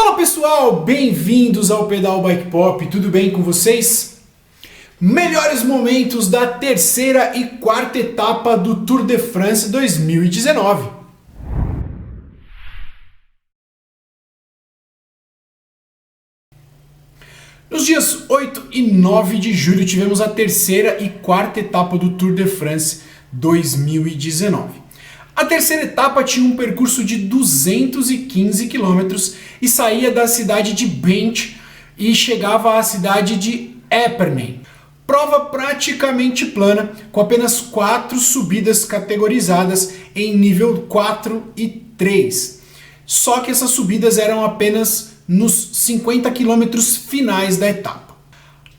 Fala pessoal, bem-vindos ao Pedal Bike Pop, tudo bem com vocês? Melhores momentos da terceira e quarta etapa do Tour de France 2019. Nos dias 8 e 9 de julho tivemos a terceira e quarta etapa do Tour de France 2019. A terceira etapa tinha um percurso de 215 km e saía da cidade de Bench e chegava à cidade de Epernay. Prova praticamente plana, com apenas 4 subidas categorizadas em nível 4 e 3. Só que essas subidas eram apenas nos 50 km finais da etapa.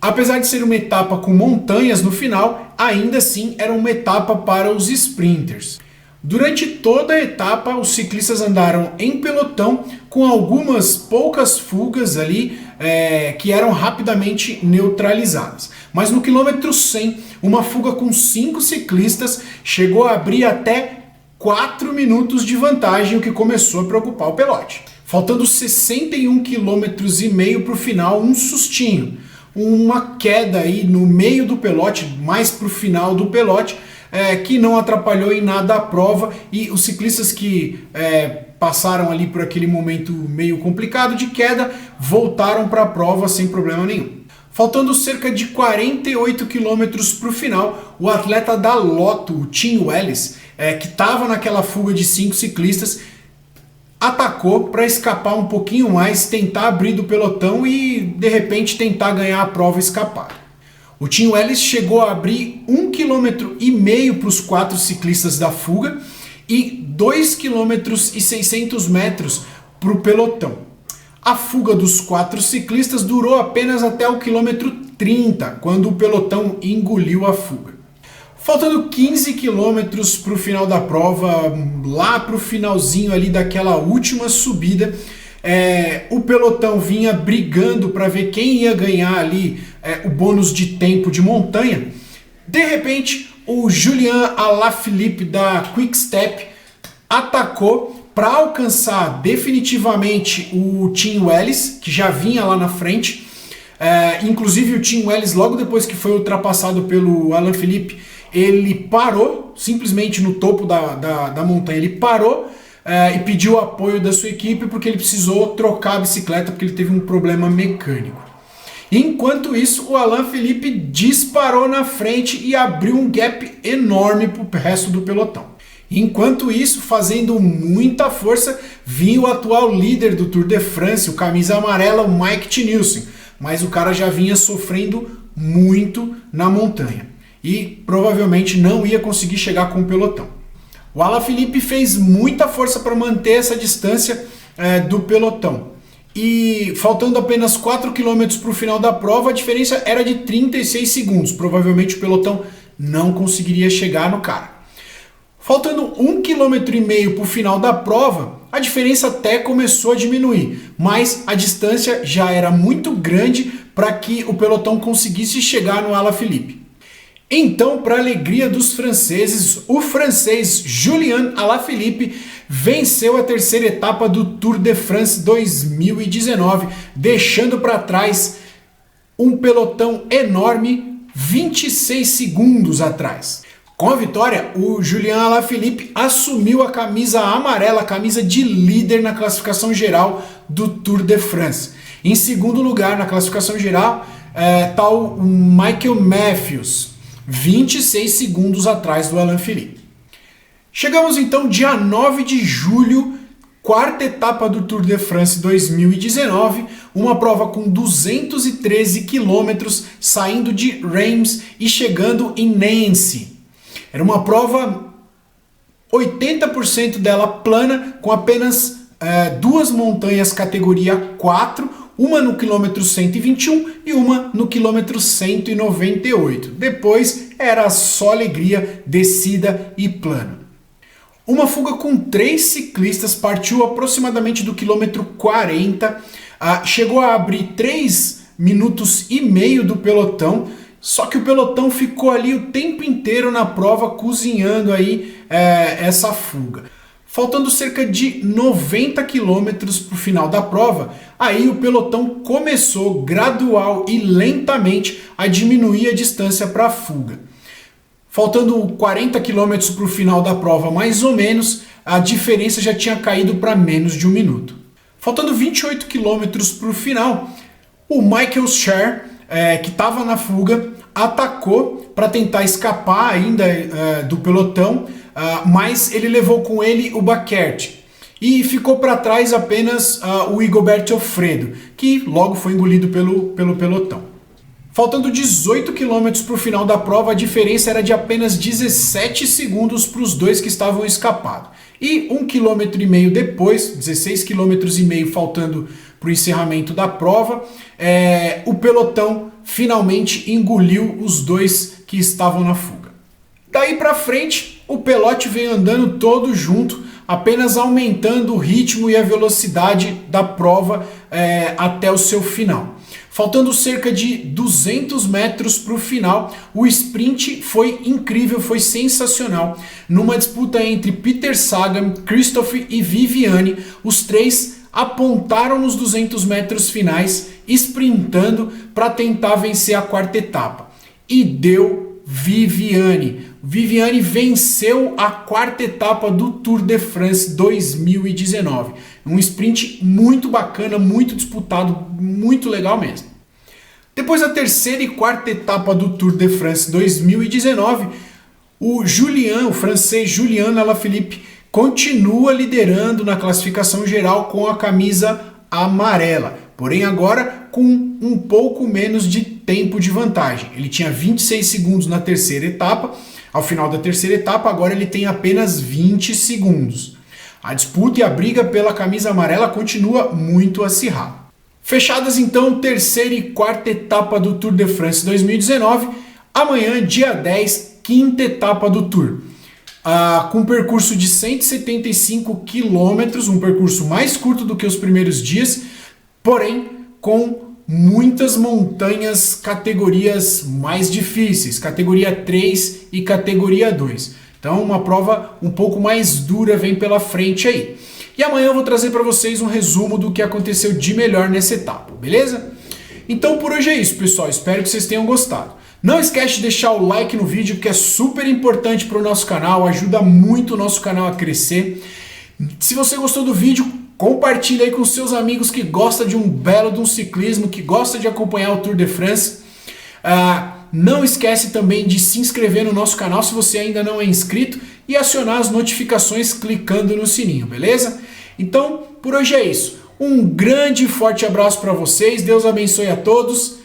Apesar de ser uma etapa com montanhas no final, ainda assim era uma etapa para os sprinters. Durante toda a etapa, os ciclistas andaram em pelotão com algumas poucas fugas ali que eram rapidamente neutralizadas. Mas no quilômetro 100, uma fuga com 5 ciclistas chegou a abrir até 4 minutos de vantagem, o que começou a preocupar o pelote. Faltando 61 km e meio para o final, um sustinho, uma queda aí no meio do pelote, mais para o final do pelote, que não atrapalhou em nada a prova, e os ciclistas que passaram ali por aquele momento meio complicado de queda voltaram para a prova sem problema nenhum. Faltando cerca de 48 km para o final, o atleta da Lotto, o Tim Welles, que estava naquela fuga de 5 ciclistas, atacou para escapar um pouquinho mais, tentar abrir do pelotão e de repente tentar ganhar a prova e escapar. O Tim Welles chegou a abrir 1,5 km para os 4 ciclistas da fuga e 2,6 km para o pelotão. A fuga dos 4 ciclistas durou apenas até o quilômetro 30, quando o pelotão engoliu a fuga. Faltando 15 km para o final da prova, lá para o finalzinho ali daquela última subida, o pelotão vinha brigando para ver quem ia ganhar ali o bônus de tempo de montanha. De repente, o Julian Alaphilippe da Quick-Step atacou para alcançar definitivamente o Tim Welles, que já vinha lá na frente. Inclusive o Tim Welles, logo depois que foi ultrapassado pelo Alaphilippe, ele parou, simplesmente no topo da montanha, ele parou e pediu o apoio da sua equipe porque ele precisou trocar a bicicleta porque ele teve um problema mecânico. Enquanto isso, o Alaphilippe disparou na frente e abriu um gap enorme para o resto do pelotão. Enquanto isso, fazendo muita força, vinha o atual líder do Tour de France, o camisa amarela, o Mike Tennilson, mas o cara já vinha sofrendo muito na montanha e provavelmente não ia conseguir chegar com o pelotão. O Alaphilippe fez muita força para manter essa distância do pelotão. E faltando apenas 4 km para o final da prova, a diferença era de 36 segundos. Provavelmente o pelotão não conseguiria chegar no cara. Faltando 1,5 km para o final da prova, a diferença até começou a diminuir, mas a distância já era muito grande para que o pelotão conseguisse chegar no Alaphilippe. Então, para a alegria dos franceses, o francês Julian Alaphilippe venceu a terceira etapa do Tour de France 2019, deixando para trás um pelotão enorme 26 segundos atrás. Com a vitória, o Julian Alaphilippe assumiu a camisa amarela, a camisa de líder na classificação geral do Tour de France. Em segundo lugar na classificação geral está o Michael Matthews, 26 segundos atrás do Alaphilippe. Chegamos então dia 9 de julho, quarta etapa do Tour de France 2019, uma prova com 213 quilômetros, saindo de Reims e chegando em Nancy. Era uma prova 80% dela plana, com apenas 2 montanhas categoria 4, uma no quilômetro 121 e uma no quilômetro 198. Depois era só alegria, descida e plano. Uma fuga com 3 ciclistas partiu aproximadamente do quilômetro 40, chegou a abrir 3 minutos e meio do pelotão, só que o pelotão ficou ali o tempo inteiro na prova cozinhando aí essa fuga. Faltando cerca de 90 quilômetros para o final da prova, aí o pelotão começou gradual e lentamente a diminuir a distância para a fuga. Faltando 40 quilômetros para o final da prova, mais ou menos, a diferença já tinha caído para menos de 1 minuto. Faltando 28 quilômetros para o final, o Michael Scher, que estava na fuga, atacou para tentar escapar ainda do pelotão, mas ele levou com ele o Baquert e ficou para trás apenas o Rigoberto Alfredo, que logo foi engolido pelo pelotão. Faltando 18 km para o final da prova, a diferença era de apenas 17 segundos para os dois que estavam escapados. E 1,5 km depois, 16,5 km faltando para o encerramento da prova, o pelotão finalmente engoliu os dois que estavam na fuga. Daí para frente, o pelote veio andando todo junto, apenas aumentando o ritmo e a velocidade da prova até o seu final. Faltando cerca de 200 metros para o final, o sprint foi incrível, foi sensacional. Numa disputa entre Peter Sagan, Christoph e Viviani, os três apontaram nos 200 metros finais, sprintando para tentar vencer a quarta etapa. E deu Viviani. Viviani venceu a quarta etapa do Tour de France 2019. Um sprint muito bacana, muito disputado, muito legal mesmo. Depois da terceira e quarta etapa do Tour de France 2019, o francês Julien Alaphilippe continua liderando na classificação geral com a camisa amarela, porém agora com um pouco menos de tempo de vantagem. Ele tinha 26 segundos na terceira etapa, ao final da terceira etapa agora ele tem apenas 20 segundos. A disputa e a briga pela camisa amarela continua muito acirrada. Fechadas então terceira e quarta etapa do Tour de France 2019, amanhã, dia 10, quinta etapa do Tour. Com um percurso de 175 quilômetros, um percurso mais curto do que os primeiros dias, porém com muitas montanhas categorias mais difíceis, categoria 3 e categoria 2. Então uma prova um pouco mais dura vem pela frente aí. E amanhã eu vou trazer para vocês um resumo do que aconteceu de melhor nessa etapa, beleza? Então por hoje é isso, pessoal. Espero que vocês tenham gostado. Não esquece de deixar o like no vídeo, que é super importante para o nosso canal, ajuda muito o nosso canal a crescer. Se você gostou do vídeo, compartilha aí com seus amigos que gostam de um ciclismo, que gosta de acompanhar o Tour de France. Não esquece também de se inscrever no nosso canal se você ainda não é inscrito e acionar as notificações clicando no sininho, beleza? Então, por hoje é isso. Um grande e forte abraço para vocês, Deus abençoe a todos